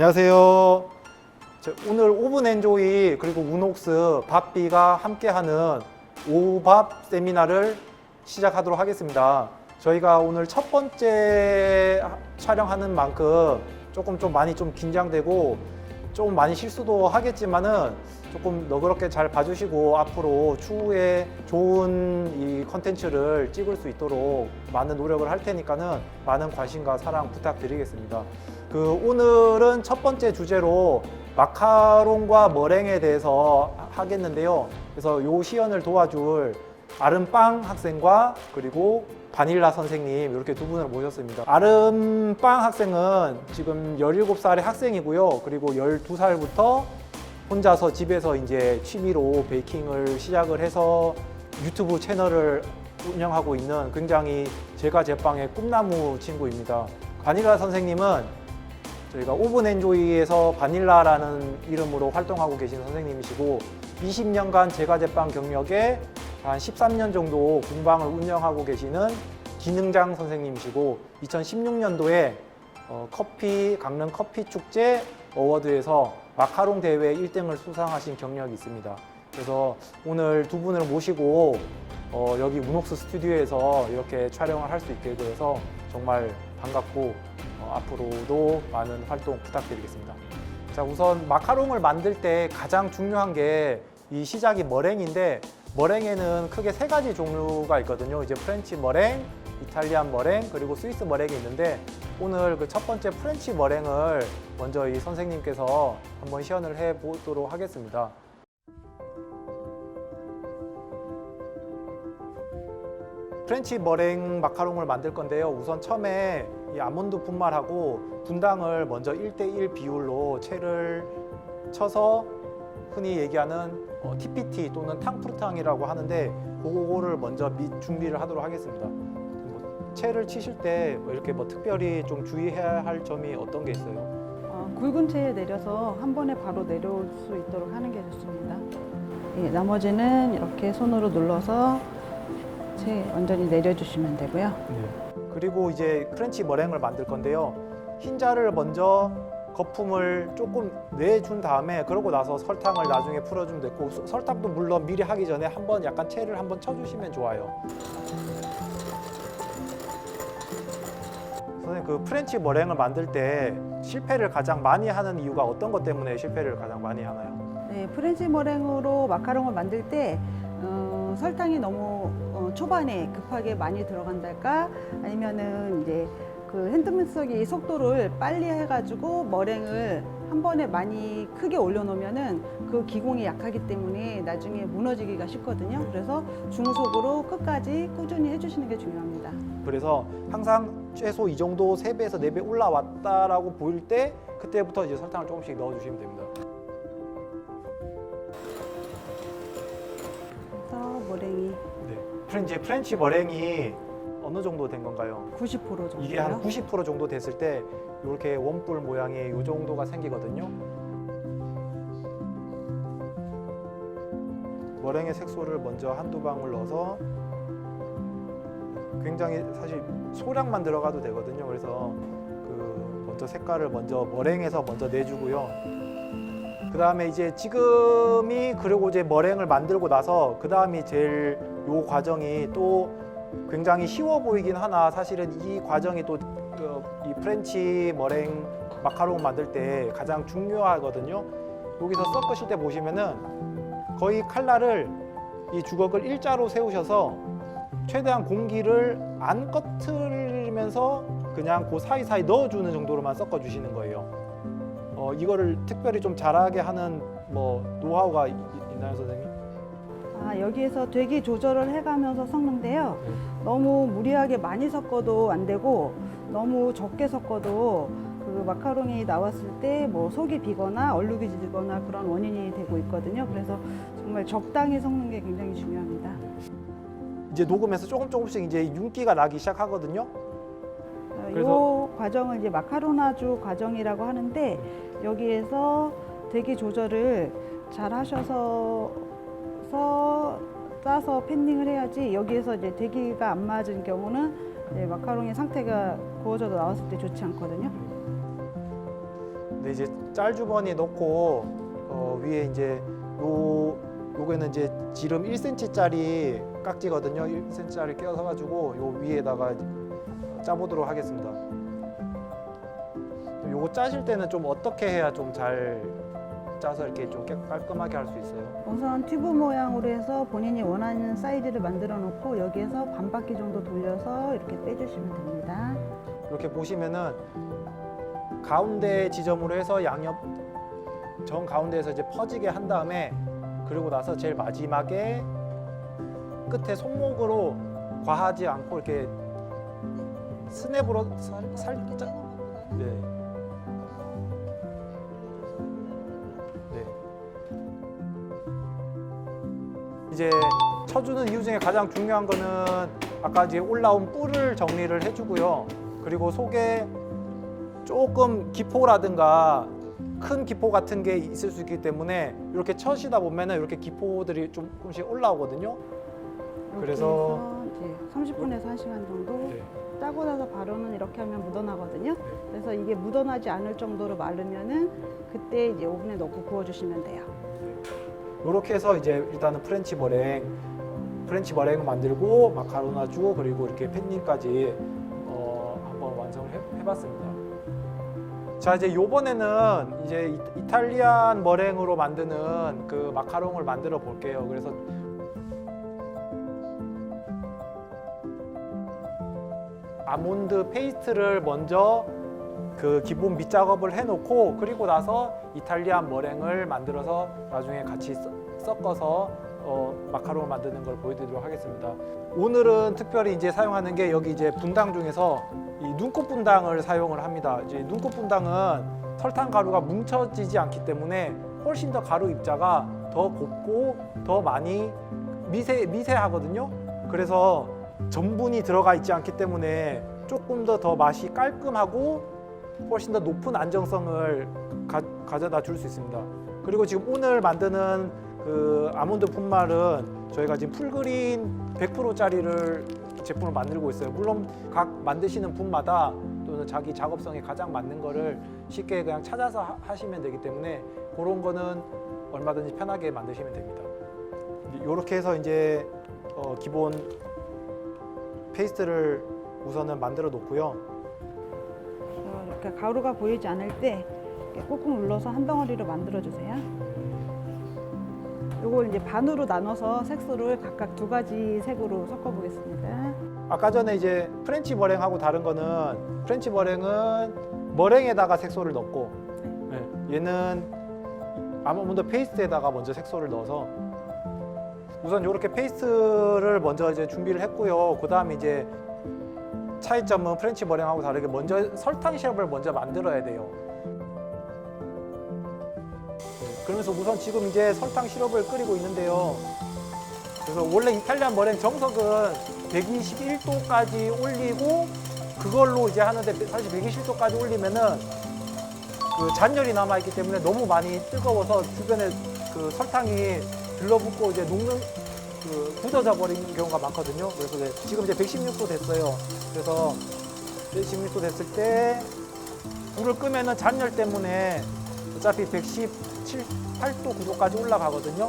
안녕하세요. 오늘 오븐 엔조이 그리고 우녹스 밥비가 함께하는 오밥 세미나를 시작하도록 하겠습니다. 저희가 오늘 첫 번째 촬영하는 만큼 좀 많이 긴장되고 좀 많이 실수도 하겠지만은 조금 너그럽게 잘 봐주시고 앞으로 추후에 좋은 이 컨텐츠를 찍을 수 있도록 많은 노력을 할 테니까는 많은 관심과 사랑 부탁드리겠습니다. 오늘은 첫 번째 주제로 마카롱과 머랭에 대해서 하겠는데요. 그래서 요 시연을 도와줄 아름빵 학생과 그리고 바닐라 선생님 이렇게 두 분을 모셨습니다. 아름빵 학생은 지금 17살의 학생이고요. 그리고 12살부터 혼자서 집에서 이제 취미로 베이킹을 시작을 해서 유튜브 채널을 운영하고 있는 굉장히 제가 제빵의 꿈나무 친구입니다. 바닐라 선생님은 저희가 오븐 엔조이에서 바닐라라는 이름으로 활동하고 계신 선생님이시고 20년간 제과 제빵 경력에 한 13년 정도 공방을 운영하고 계시는 기능장 선생님이시고 2016년도에 강릉 커피 축제 어워드에서 마카롱 대회 1등을 수상하신 경력이 있습니다. 그래서 오늘 두 분을 모시고 여기 우녹스 스튜디오에서 이렇게 촬영을 할 수 있게 되어서 정말 반갑고 앞으로도 많은 활동 부탁드리겠습니다. 자, 우선 마카롱을 만들 때 가장 중요한 게 이 시작이 머랭인데 머랭에는 크게 세 가지 종류가 있거든요. 이제 프렌치 머랭, 이탈리안 머랭, 그리고 스위스 머랭이 있는데 오늘 그 첫 번째 프렌치 머랭을 먼저 이 선생님께서 한번 시연을 해 보도록 하겠습니다. 프렌치 머랭 마카롱을 만들 건데요. 우선 처음에 이 아몬드 분말하고 분당을 먼저 1:1 비율로 채를 쳐서 흔히 얘기하는 TPT 또는 탕프루탕이라고 하는데 그거를 먼저 준비를 하도록 하겠습니다. 채를 치실 때 이렇게 특별히 좀 주의해야 할 점이 어떤 게 있어요? 굵은 채에 내려서 한 번에 바로 내려올 수 있도록 하는 게 좋습니다. 나머지는 이렇게 손으로 눌러서 채 완전히 내려주시면 되고요. 네. 그리고 이제 프렌치 머랭을 만들 건데요. 흰자를 먼저 거품을 조금 내준 다음에 그러고 나서 설탕을 나중에 풀어주면 되고 설탕도 물론 미리 하기 전에 한번 약간 채를 한번 쳐주시면 좋아요. 선생님, 그 프렌치 머랭을 만들 때 실패를 가장 많이 하는 이유가 어떤 것 때문에 실패를 가장 많이 하나요? 네, 프렌치 머랭으로 마카롱을 만들 때 설탕이 너무 초반에 급하게 많이 들어간달까 아니면은 이제 그 핸드믹서기 속도를 빨리 해가지고 머랭을 한 번에 많이 크게 올려놓으면은 그 기공이 약하기 때문에 나중에 무너지기가 쉽거든요. 그래서 중속으로 끝까지 꾸준히 해주시는 게 중요합니다. 그래서 항상 최소 이 정도 3배에서 4배 올라왔다라고 보일 때 그때부터 이제 설탕을 조금씩 넣어주시면 됩니다. 그래서 머랭이 네. 프렌치 머랭이 어느 정도 된 건가요? 90% 정도요. 이게 한 90% 정도 됐을 때 이렇게 원뿔 모양의 이 정도가 생기거든요. 머랭의 색소를 먼저 한두 방울 넣어서 굉장히 사실 소량만 들어가도 되거든요. 그래서 먼저 색깔을 먼저 머랭에서 먼저 내주고요. 그 다음에 이제 지금이 그리고 이제 머랭을 만들고 나서 그 다음이 제일 요 과정이 또 굉장히 쉬워 보이긴 하나 사실은 이 과정이 또 이 프렌치 머랭 마카롱 만들 때 가장 중요하거든요. 여기서 섞으실 때 보시면은 거의 칼날을 이 주걱을 일자로 세우셔서 최대한 공기를 안 꺼트리면서 그냥 그 사이사이 넣어주는 정도로만 섞어주시는 거예요. 이거를 특별히 좀 잘하게 하는 노하우가 있나요, 선생님? 여기에서 되기 조절을 해가면서 섞는데요. 너무 무리하게 많이 섞어도 안 되고 너무 적게 섞어도 그 마카롱이 나왔을 때 속이 비거나 얼룩이 지거나 그런 원인이 되고 있거든요. 그래서 정말 적당히 섞는 게 굉장히 중요합니다. 이제 녹으면서 조금씩 이제 윤기가 나기 시작하거든요. 이 과정을 이제 마카로나주 과정이라고 하는데 여기에서 대기 조절을 잘 하셔서 짜서 팬닝을 해야지 여기에서 이제 대기가 안 맞은 경우는 마카롱의 상태가 구워져도 나왔을 때 좋지 않거든요. 네, 이제 짤 주머니 넣고 위에 이제 요거는 이제 지름 1cm짜리 깍지거든요. 1cm짜리 껴서 가지고 요 위에다가 짜보도록 하겠습니다. 요거 짜실 때는 좀 어떻게 해야 좀 잘 짜서 이렇게 좀 깔끔하게 할 수 있어요? 우선 튜브 모양으로 해서 본인이 원하는 사이즈를 만들어 놓고 여기에서 반 바퀴 정도 돌려서 이렇게 빼주시면 됩니다. 이렇게 보시면은 가운데 지점으로 해서 양옆 정 가운데에서 이제 퍼지게 한 다음에 그리고 나서 제일 마지막에 끝에 손목으로 과하지 않고 이렇게 스냅으로 살짝 네. 네. 이제 쳐주는 이유 중에 가장 중요한 거는 아까 이제 올라온 뿔을 정리를 해주고요. 그리고 속에 조금 기포라든가 큰 기포 같은 게 있을 수 있기 때문에 이렇게 쳐시다 보면은 이렇게 기포들이 조금씩 올라오거든요. 이렇게 그래서 해서 이제 30분에서 1시간 정도 네. 짜고 나서 바로는 이렇게 하면 묻어나거든요. 그래서 이게 묻어나지 않을 정도로 마르면은 그때 이제 오븐에 넣고 구워주시면 돼요. 이렇게 해서 이제 일단은 프렌치 머랭을 만들고 마카로나 주고 그리고 이렇게 팬닝까지 한번 완성을 해봤습니다. 자, 이제 요번에는 이제 이탈리안 머랭으로 만드는 그 마카롱을 만들어 볼게요. 그래서 아몬드 페이스트를 먼저 그 기본 밑작업을 해놓고 그리고 나서 이탈리안 머랭을 만들어서 나중에 같이 섞어서 마카롱을 만드는 걸 보여드리도록 하겠습니다. 오늘은 특별히 이제 사용하는 게 여기 이제 분당 중에서 이 눈꽃 분당을 사용을 합니다. 이제 눈꽃 분당은 설탕 가루가 뭉쳐지지 않기 때문에 훨씬 더 가루 입자가 더 곱고 더 많이 미세하거든요. 그래서 전분이 들어가 있지 않기 때문에 조금 더 맛이 깔끔하고 훨씬 더 높은 안정성을 가져다 줄 수 있습니다. 그리고 지금 오늘 만드는 그 아몬드 분말은 저희가 지금 풀그린 100%짜리를 제품을 만들고 있어요. 물론 각 만드시는 분마다 또는 자기 작업성에 가장 맞는 거를 쉽게 그냥 찾아서 하시면 되기 때문에 그런 거는 얼마든지 편하게 만드시면 됩니다. 이렇게 해서 이제 기본 페이스트를 우선은 만들어 놓고요. 이렇게 가루가 보이지 않을 때 이렇게 꾹꾹 눌러서 한 덩어리로 만들어 주세요. 이걸 이제 반으로 나눠서 색소를 각각 2가지 색으로 섞어 보겠습니다. 아까 전에 이제 프렌치 머랭하고 다른 거는 프렌치 머랭은 머랭에다가 색소를 넣고 네, 얘는 아몬드 페이스트에다가 먼저 색소를 넣어서 우선 이렇게 페이스트를 먼저 이제 준비를 했고요. 그 다음에 이제 차이점은 프렌치 머랭하고 다르게 먼저 설탕 시럽을 먼저 만들어야 돼요. 그러면서 우선 지금 이제 설탕 시럽을 끓이고 있는데요. 그래서 원래 이탈리안 머랭 정석은 121도까지 올리고 그걸로 이제 하는데 사실 120도까지 올리면은 그 잔열이 남아 있기 때문에 너무 많이 뜨거워서 주변에 그 설탕이 들러붙고 이제 녹는 그 굳어져 버리는 경우가 많거든요. 그래서 지금 이제 116도 됐어요. 그래서 116도 됐을 때 불을 끄면은 잔열 때문에 어차피 117, 8도, 9도까지 올라가거든요.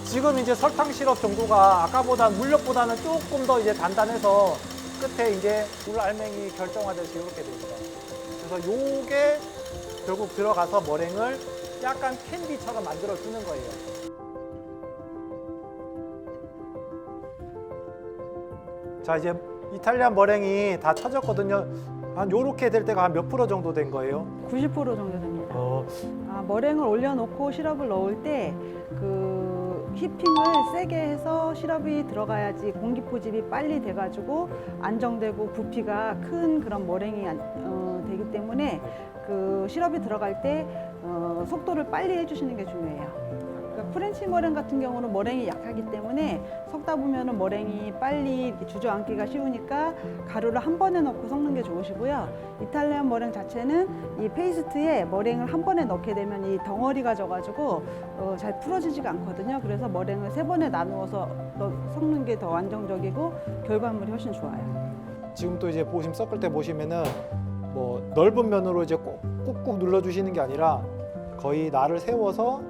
지금 이제 설탕 시럽 정도가 아까보다 물엿보다는 조금 더 이제 단단해서 끝에 이제 물 알맹이 결정화돼서 이렇게 됩니다. 그래서 요게 결국 들어가서 머랭을 약간 캔디처럼 만들어 주는 거예요. 자, 이제 이탈리안 머랭이 다 쳐졌거든요. 한 요렇게 될 때가 한 몇 프로 정도 된 거예요? 90% 정도 됩니다. 머랭을 올려놓고 시럽을 넣을 때 그 휘핑을 세게 해서 시럽이 들어가야지 공기 포집이 빨리 돼가지고 안정되고 부피가 큰 그런 머랭이 되기 때문에 그 시럽이 들어갈 때 속도를 빨리 해주시는 게 중요해요. 그러니까 프렌치 머랭 같은 경우는 머랭이 약하기 때문에 섞다 보면은 머랭이 빨리 주저앉기가 쉬우니까 가루를 한 번에 넣고 섞는 게 좋으시고요. 이탈리안 머랭 자체는 이 페이스트에 머랭을 한 번에 넣게 되면 이 덩어리가 져가지고 잘 풀어지지가 않거든요. 그래서 머랭을 3번에 나누어서 섞는 게 더 안정적이고 결과물이 훨씬 좋아요. 지금 또 이제 섞을 때 보시면은 뭐 넓은 면으로 이제 꼭 꾹꾹 눌러주시는 게 아니라 거의 날을 세워서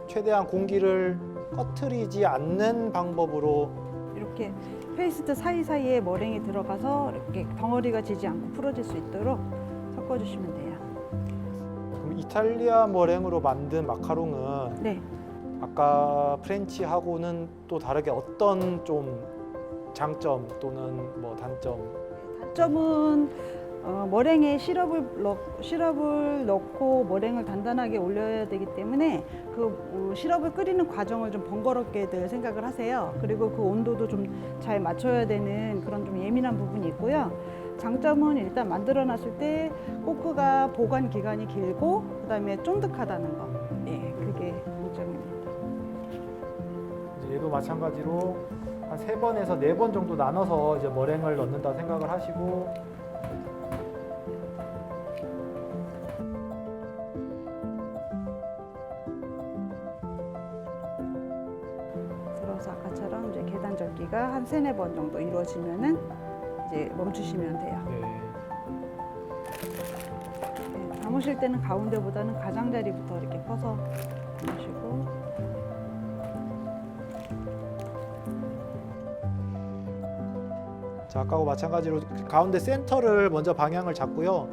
최대한 공기를 꺼트리지 않는 방법으로 이렇게 페이스트 사이사이에 머랭이 들어가서 이렇게 덩어리가 지지 않고 풀어질 수 있도록 섞어주시면 돼요. 그럼 이탈리아 머랭으로 만든 마카롱은 네. 아까 프렌치하고는 또 다르게 어떤 좀 장점 또는 뭐 단점? 단점은 머랭에 시럽을 넣고 머랭을 단단하게 올려야 되기 때문에 그 시럽을 끓이는 과정을 좀 번거롭게들 생각을 하세요. 그리고 그 온도도 좀 잘 맞춰야 되는 그런 좀 예민한 부분이 있고요. 장점은 일단 만들어 놨을 때 코크가 보관 기간이 길고 그다음에 쫀득하다는 거. 예, 그게 장점입니다. 이제 얘도 마찬가지로 한 3번에서 4번 정도 나눠서 이제 머랭을 넣는다 생각을 하시고 들어서 아까처럼 이제 계단 접기가 한 3-4번 정도 이루어지면은 이제 멈추시면 돼요. 네. 네, 담으실 때는 가운데보다는 가장자리부터 이렇게 퍼서 담으시고 자, 아까와 마찬가지로 가운데 센터를 먼저 방향을 잡고요.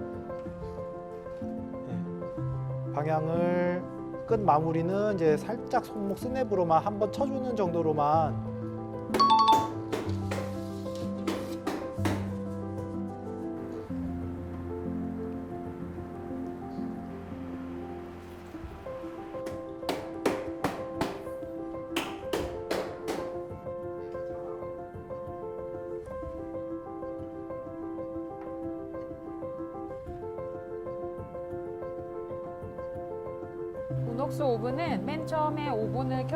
네. 방향을 끝 마무리는 이제 살짝 손목 스냅으로만 한번 쳐주는 정도로만. 문옥수 오븐은 맨 처음에 오븐을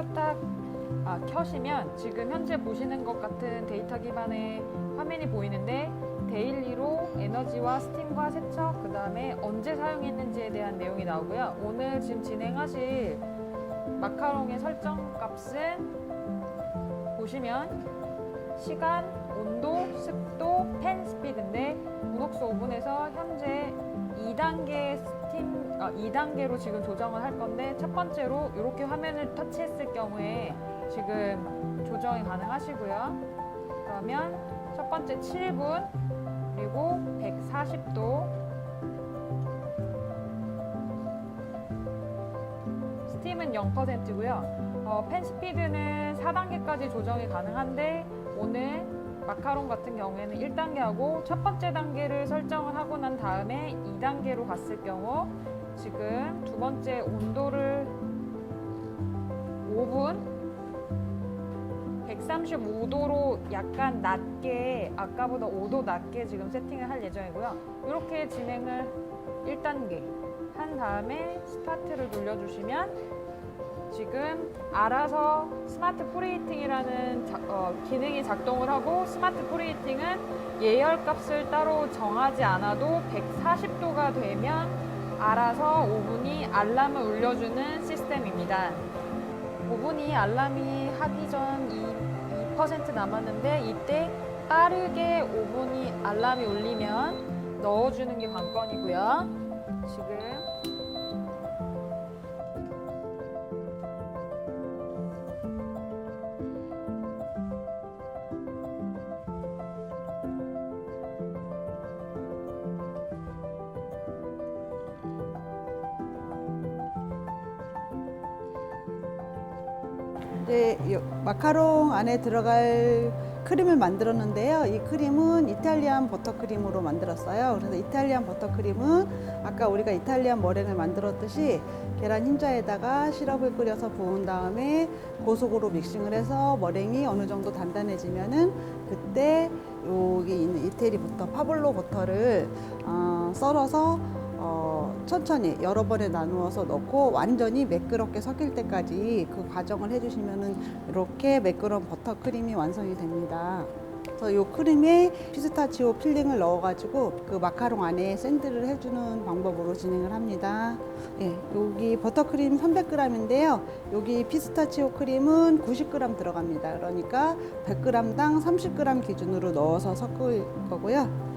켜시면 지금 현재 보시는 것 같은 데이터 기반의 화면이 보이는데 데일리로 에너지와 스팀과 세척, 그 다음에 언제 사용했는지에 대한 내용이 나오고요. 오늘 지금 진행하실 마카롱의 설정 값은 보시면 시간, 온도, 습도, 팬 스피드인데 문옥수 오븐에서 현재 2단계로 지금 조정을 할 건데 첫 번째로 이렇게 화면을 터치했을 경우에 지금 조정이 가능하시고요. 그러면 첫 번째 7분 그리고 140도 스팀은 0%고요. 팬 스피드는 4단계까지 조정이 가능한데 오늘 마카롱 같은 경우에는 1단계하고 첫 번째 단계를 설정을 하고 난 다음에 2단계로 갔을 경우 지금 두 번째 온도를 5분 135도로 약간 낮게 아까보다 5도 낮게 지금 세팅을 할 예정이고요. 이렇게 진행을 1단계 한 다음에 스타트를 눌러주시면 지금 알아서 스마트 프리히팅이라는 기능이 작동을 하고 스마트 프리히팅은 예열값을 따로 정하지 않아도 140도가 되면 알아서 오븐이 알람을 울려주는 시스템입니다. 오븐이 알람이 하기 전 2% 남았는데 이때 빠르게 오븐이 알람이 울리면 넣어주는 게 관건이고요. 지금 이제 이 마카롱 안에 들어갈 크림을 만들었는데요. 이 크림은 이탈리안 버터크림으로 만들었어요. 그래서 이탈리안 버터크림은 아까 우리가 이탈리안 머랭을 만들었듯이 계란 흰자에다가 시럽을 끓여서 부은 다음에 고속으로 믹싱을 해서 머랭이 어느 정도 단단해지면은 그때 여기 있는 이태리 버터, 파블로 버터를 썰어서 천천히 여러 번에 나누어서 넣고 완전히 매끄럽게 섞일 때까지 그 과정을 해주시면은 이렇게 매끄러운 버터 크림이 완성이 됩니다. 그래서 이 크림에 피스타치오 필링을 넣어가지고 그 마카롱 안에 샌드를 해주는 방법으로 진행을 합니다. 예, 여기 버터크림 300g인데요. 여기 피스타치오 크림은 90g 들어갑니다. 그러니까 100g당 30g 기준으로 넣어서 섞을 거고요.